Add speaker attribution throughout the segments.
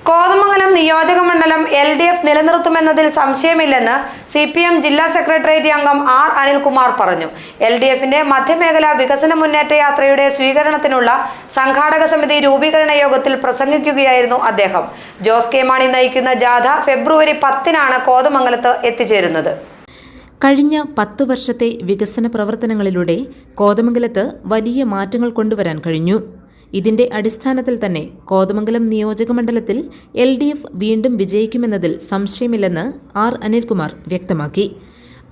Speaker 1: കോതമംഗലം നിയോജകമണ്ഡലം LDF നിലനിർത്തുമെന്നതിൽ സംശയമില്ലെന്ന് CPM ജില്ലാ secretariat അംഗം R. അനിൽകുമാർ പറഞ്ഞു. LDFന്റെ മധ്യമേഖലാ വികസന മുന്നേറ്റ യാത്രയുടെ സ്വീകരണത്തിനുള്ള സംഘാടക സമിതി രൂപീകരണ യോഗത്തിൽ പ്രസംഗിക്കുകയായിരുന്നു അദ്ദേഹം. ജോസ് കെ മാണി നയിക്കുന്ന ജാഥ ഫെബ്രുവരി 10-നാണ് കോതമംഗലത്ത് എത്തിച്ചേരുന്നത്.
Speaker 2: കഴിഞ്ഞ 10 വർഷത്തെ വികസന പ്രവർത്തനങ്ങളിലൂടെ കോതമംഗലത്ത് വലിയ മാറ്റങ്ങൾ കൊണ്ടുവരാൻ കഴിഞ്ഞു. ഇതിന്റെ അടിസ്ഥാനത്തിൽ തന്നെ കോതമംഗലം നിയോജകമണ്ഡലത്തിൽ LDF വീണ്ടും വിജയിക്കുമെന്നതിൽ സംശയമില്ലെന്ന് R. അനിൽകുമാർ വ്യക്തമാക്കി.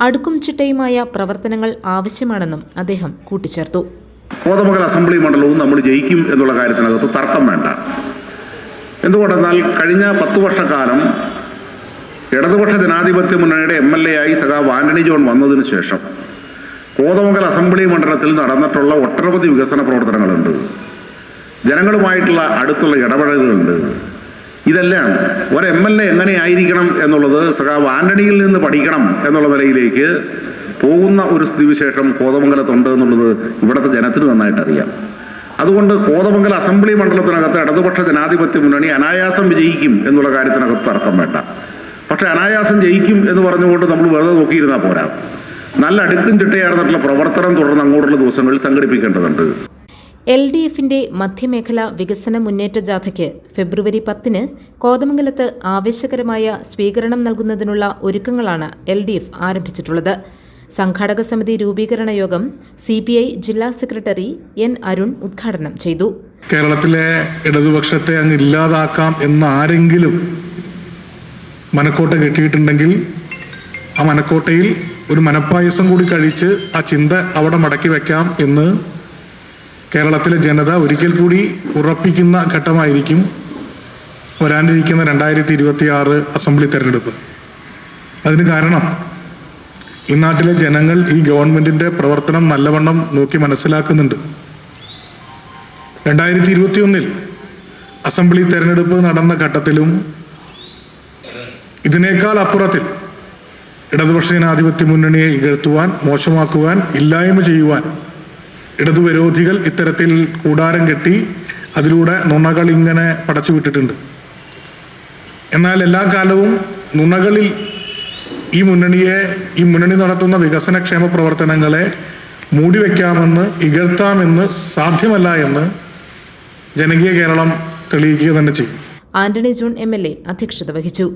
Speaker 2: അടുക്കും ചിട്ടയുമായ പ്രവർത്തനങ്ങൾ ആവശ്യമാണെന്നും അദ്ദേഹം കൂട്ടിച്ചേർത്തു.
Speaker 3: കോതമംഗലം അസംബ്ലി മണ്ഡലവും നമ്മൾ ജയിക്കും എന്നുള്ള കാര്യത്തിനകത്ത് തർക്കം വേണ്ട. എന്തുകൊണ്ടെന്നാൽ കഴിഞ്ഞ 10 വർഷക്കാലം ഇടതുപക്ഷ ജനാധിപത്യ മുന്നണിയുടെ MLA ആയി സഖാവ് ആന്റണി ജോൺ വന്നതിന് ശേഷം കോതമംഗലം അസംബ്ലി മണ്ഡലത്തിൽ നടന്നിട്ടുള്ള ഒട്ടനവധി വികസന പ്രവർത്തനങ്ങളുണ്ട്. ജനങ്ങളുമായിട്ടുള്ള അടുത്തുള്ള ഇടപെടലുകളുണ്ട്. ഇതെല്ലാം ഒരു MLA എങ്ങനെയായിരിക്കണം എന്നുള്ളത് സഖാവ് ആന്റണിയിൽ നിന്ന് പഠിക്കണം എന്നുള്ള നിലയിലേക്ക് പോകുന്ന ഒരു സ്ഥിതിവിശേഷം കോതമംഗലത്തുണ്ട് എന്നുള്ളത് ഇവിടുത്തെ ജനത്തിന് നന്നായിട്ട് അറിയാം. അതുകൊണ്ട് കോതമംഗലം അസംബ്ലി മണ്ഡലത്തിനകത്ത് ഇടതുപക്ഷ ജനാധിപത്യ മുന്നണി അനായാസം വിജയിക്കും എന്നുള്ള കാര്യത്തിനകത്ത് തർക്കം വേണ്ട. പക്ഷെ അനായാസം ജയിക്കും എന്ന് പറഞ്ഞുകൊണ്ട് നമ്മൾ വെറുതെ നോക്കിയിരുന്നാൽ പോരാ. നല്ല അടുക്കും ചിട്ടയാർന്നിട്ടുള്ള പ്രവർത്തനം തുടർന്ന് അങ്ങോട്ടുള്ള ദിവസങ്ങളിൽ സംഘടിപ്പിക്കേണ്ടതുണ്ട്.
Speaker 2: LDFന്റെ മധ്യമേഖലാ വികസന മുന്നേറ്റ ജാഥയ്ക്ക് ഫെബ്രുവരി 10-ന് കോതമംഗലത്ത് ആവേശകരമായ സ്വീകരണം നൽകുന്നതിനുള്ള ഒരുക്കങ്ങളാണ് LDF ആരംഭിച്ചിട്ടുള്ളത്. സംഘാടക സമിതി രൂപീകരണ യോഗം CPI ജില്ലാ സെക്രട്ടറി N. അരുൺ ഉദ്ഘാടനം ചെയ്തു.
Speaker 4: കേരളത്തിലെ ഇടതുപക്ഷത്തെ അങ്ങ് ഇല്ലാതാക്കാം എന്ന് ആരെങ്കിലും മനക്കോട്ട കെട്ടിയിട്ടുണ്ടെങ്കിൽ ആ മനക്കോട്ടയിൽ ഒരു മനപ്പായസം കൂടി കഴിച്ച് ആ ചിന്ത അവിടെ മടക്കി വയ്ക്കാം എന്ന് കേരളത്തിലെ ജനത ഒരിക്കൽ കൂടി ഉറപ്പിക്കുന്ന ഘട്ടമായിരിക്കും വരാനിരിക്കുന്ന 2026 അസംബ്ലി തെരഞ്ഞെടുപ്പ്. അതിന് കാരണം ഈ നാട്ടിലെ ജനങ്ങൾ ഈ ഗവൺമെന്റിന്റെ പ്രവർത്തനം നല്ലവണ്ണം നോക്കി മനസ്സിലാക്കുന്നുണ്ട്. 2021 അസംബ്ലി തെരഞ്ഞെടുപ്പ് നടന്ന ഘട്ടത്തിലും ഇതിനേക്കാൾ അപ്പുറത്തിൽ ഇടതുപക്ഷ ജനാധിപത്യ മുന്നണിയെ ഇകഴ്ത്തുവാൻ, മോശമാക്കുവാൻ, ഇല്ലായ്മ ചെയ്യുവാൻ ഇടതുവിരോധികൾ ഇത്തരത്തിൽ കൂടാരം കെട്ടി അതിലൂടെ നുണകൾ ഇങ്ങനെ പടച്ചുവിട്ടിട്ടുണ്ട്. എന്നാൽ എല്ലാ കാലവും നുണകളിൽ ഈ മുന്നണി നടത്തുന്ന വികസനക്ഷേമ പ്രവർത്തനങ്ങളെ മൂടിവെക്കാമെന്ന്, ഇകഴ്ത്താമെന്ന് സാധ്യമല്ല എന്ന് ജനകീയ കേരളം തെളിയിക്കുക തന്നെ ചെയ്യും.
Speaker 2: ആന്റണി ജോൺ MLA അധ്യക്ഷത വഹിച്ചു.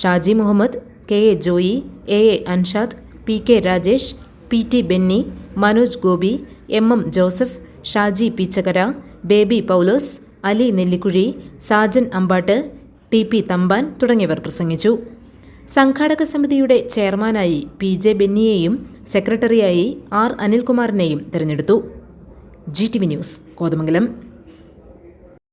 Speaker 2: Shaji Muhammad, KA Joy, AA Anshad, PK Rajesh, PT Benny, Manoj Gopi, MM Joseph, Shaji Peechakara, Baby Paulose, Ali Nellikuzhi, Sajan Ambattu, TP Thampan തുടങ്ങിയവർ പ്രസംഗിച്ചു. സംഘാടക സമിതിയുടെ ചെയർമാനായി PJ ബെന്നിയെയും സെക്രട്ടറിയായി R. അനിൽകുമാറിനെയും തെരഞ്ഞെടുത്തു. GTV news, Kothamangalam.